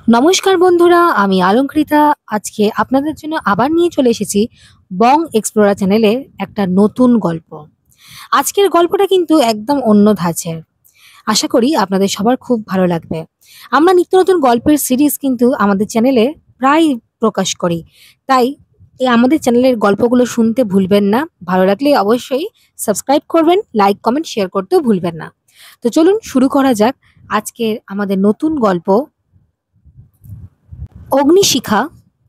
নমস্কার বন্ধুরা, আমি অলঙ্কৃতা। আজকে আপনাদের জন্য আবার নিয়ে চলে এসেছি বং এক্সপ্লোরার চ্যানেলে একটা নতুন গল্প। আজকের গল্পটা কিন্তু একদম অন্য ধাঁচের। আশা করি আপনাদের সবার খুব ভালো লাগবে। আমরা নিত্য নতুন গল্পের সিরিজ কিন্তু আমাদের চ্যানেলে প্রায় প্রকাশ করি, তাই আমাদের চ্যানেলের গল্পগুলো শুনতে ভুলবেন না। ভালো লাগলে অবশ্যই সাবস্ক্রাইব করবেন, লাইক কমেন্ট শেয়ার করতেও ভুলবেন না। তো চলুন শুরু করা যাক আজকের আমাদের নতুন গল্প, অগ্নিশিখা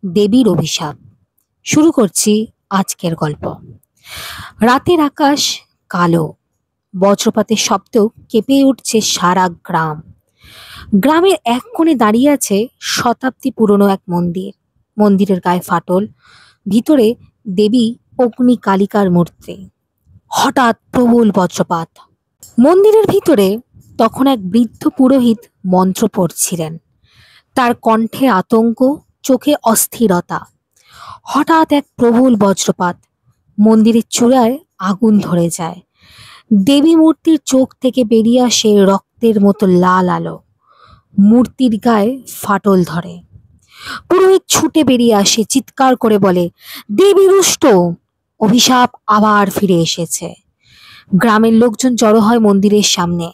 দেবীর অভিশাপ। শুরু করছি আজকের গল্প। রাতের আকাশ কালো, বজ্রপাতের শব্দেও কেঁপে উঠছে সারা গ্রাম। গ্রামের এক কোণে দাঁড়িয়ে আছে শতাব্দী পুরনো এক মন্দির। মন্দিরের গায়ে ফাটল, ভিতরে দেবী অগ্নি কালিকার মূর্তি। হঠাৎ প্রবল বজ্রপাত। মন্দিরের ভিতরে তখন এক বৃদ্ধ পুরোহিত মন্ত্র পড়ছিলেন। তার কণ্ঠে আতঙ্ক, চোখে অস্থিরতা। হঠাৎ এক প্রবল বজ্রপাত, মন্দিরের চূড়ায় আগুন ধরে যায়। দেবী মূর্তির চোখ থেকে বেরিয়ে আসে রক্তের মতো লাল আলো। মূর্তির গায়ে ফাটল ধরে। পুরোহিত ছুটে বেরিয়ে আসে, চিৎকার করে বলে, দেবী রুষ্ট, অভিশাপ আবার ফিরে এসেছে। গ্রামের লোকজন জড়ো হয় মন্দিরের সামনে।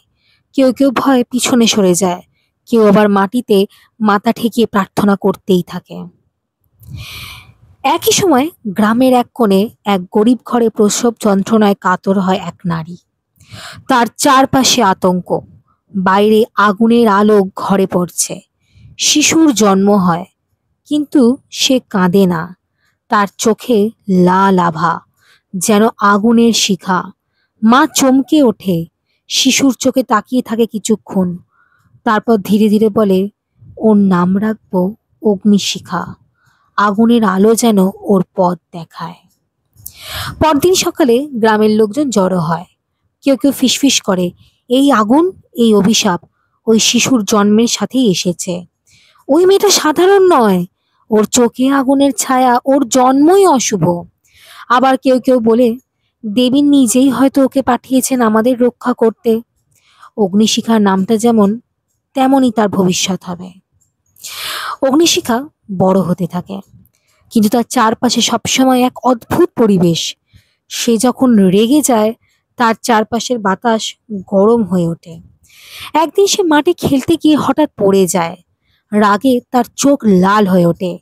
কেউ কেউ ভয়ে পিছনে সরে যায়, কেউ আবার মাটিতে মাথা ঠেকিয়ে প্রার্থনা করতেই থাকে। একই সময় গ্রামের এক কোণে এক গরিব ঘরে প্রসব যন্ত্রণায় কাতর হয় এক নারী। তার চারপাশে আতঙ্ক, বাইরে আগুনের আলো ঘরে পড়ছে। শিশুর জন্ম হয়, কিন্তু সে কাঁদে না। তার চোখে লাল আভা, যেন আগুনের শিখা। মা চমকে ওঠে, শিশুর চোখে তাকিয়ে থাকে কিছুক্ষণ, তারপর ধীরে ধীরে বলে, ওর নাম রাখবো অগ্নিশিখা। আগুনের আলো যেন ওর পথ দেখায়। পরদিন সকালে গ্রামের লোকজন জড়ো হয়। কেউ কেউ ফিসফিস করে, এই আগুন, এই অভিশাপ ওই শিশুর জন্মের সাথেই এসেছে। ওই মেয়েটা সাধারণ নয়, ওর চোখে আগুনের ছায়া, ওর জন্মই অশুভ। আবার কেউ কেউ বলে, দেবী নিজেই হয়তো ওকে পাঠিয়েছেন আমাদের রক্ষা করতে। অগ্নিশিখার নামটা যেমন, তেমনই তার ভবিষ্যৎ হবে। অগ্নিশিখা বড় হতে থাকে, কিন্তু তার চারপাশে সবসময় এক অদ্ভুত পরিবেশ। সে যখন রেগে যায়, তার চারপাশের বাতাস গরম হয়ে ওঠে। একদিন সে মাঠে খেলতে গিয়ে হঠাৎ পড়ে যায়। রাগে তার চোখ লাল হয়ে ওঠে,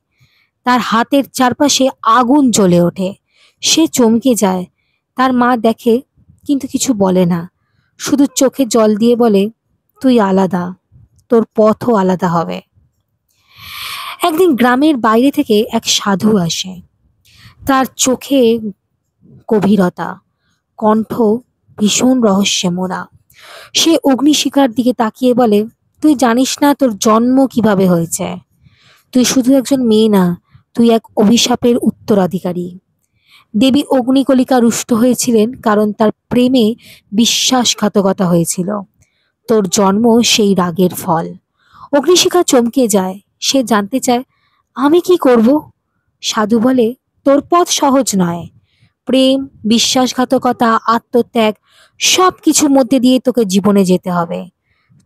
তার হাতের চারপাশে আগুন জ্বলে ওঠে। সে চমকে যায়। তার মা দেখে, কিন্তু কিছু বলে না, শুধু চোখে জল দিয়ে বলে, তুই আলাদা, তোর পথও আলাদা হবে। একদিন গ্রামের বাইরে থেকে এক সাধু আসে। তার চোখে গভীরতা, কণ্ঠ ভীষণ রহস্যে মোড়া। সে অগ্নিশিখার দিকে তাকিয়ে বলে, তুই জানিস না তোর জন্ম কিভাবে হয়েছে। তুই শুধু একজন মেয়ে না, তুই এক অভিশাপের উত্তরাধিকারী। দেবী অগ্নিকলিকা রুষ্ট হয়েছিলেন কারণ তার প্রেমে বিশ্বাসঘাতকতা হয়েছিল। তোর জন্ম সেই রাগের ফল। অগ্নিশিখা চমকে যায়। সে জানতে চায়, আমি কি করব? সাধু বলে, তোর পথ সহজ নয়। প্রেম, বিশ্বাসঘাতকতা, আত্মত্যাগ, সব কিছুর মধ্যে দিয়ে তোকে জীবনে যেতে হবে।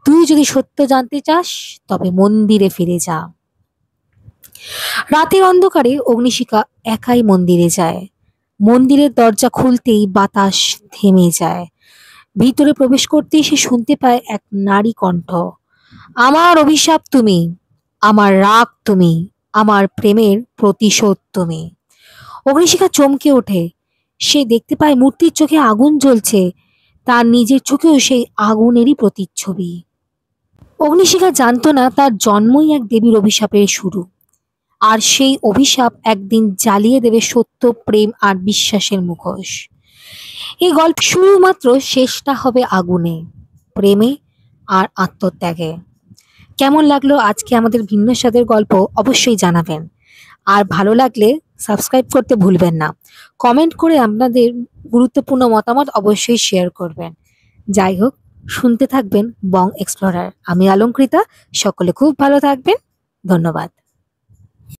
তুই যদি সত্য জানতে চাস, তবে মন্দিরে ফিরে যা। রাতের অন্ধকারে অগ্নিশিখা একাই মন্দিরে যায়। মন্দিরের দরজা খুলতেই বাতাস থেমে যায়। ভিতরে প্রবেশ করতেই সে শুনতে পায় এক নারী কণ্ঠ, আমার অভিশাপ তুমি, আমার রাগ তুমি, আমার প্রেমের প্রতিশোধ তুমি। অগ্নিশিখা চমকে ওঠে। সে দেখতে পায় মূর্তির চোখে আগুন জ্বলছে, তার নিজের চোখেও সেই আগুনেরই প্রতিচ্ছবি। অগ্নিশিখা জানতো না তার জন্মই এক দেবীর অভিশাপের শুরু, আর সেই অভিশাপ একদিন জ্বালিয়ে দেবে সত্য, প্রেম আর বিশ্বাসের মুখোশ। এই গল্প শুধুমাত্র শেষটা হবে আগুনে, প্রেমে আর আত্মত্যাগে। কেমন লাগলো আজকে আমাদের ভিন্ন স্বাদের গল্প অবশ্যই জানাবেন। আর ভালো লাগলে সাবস্ক্রাইব করতে ভুলবেন না। কমেন্ট করে আপনাদের গুরুত্বপূর্ণ মতামত অবশ্যই শেয়ার করবেন। যাই হোক, শুনতে থাকবেন বং এক্সপ্লোরার। আমি অলঙ্কৃতা। সকলে খুব ভালো থাকবেন। ধন্যবাদ।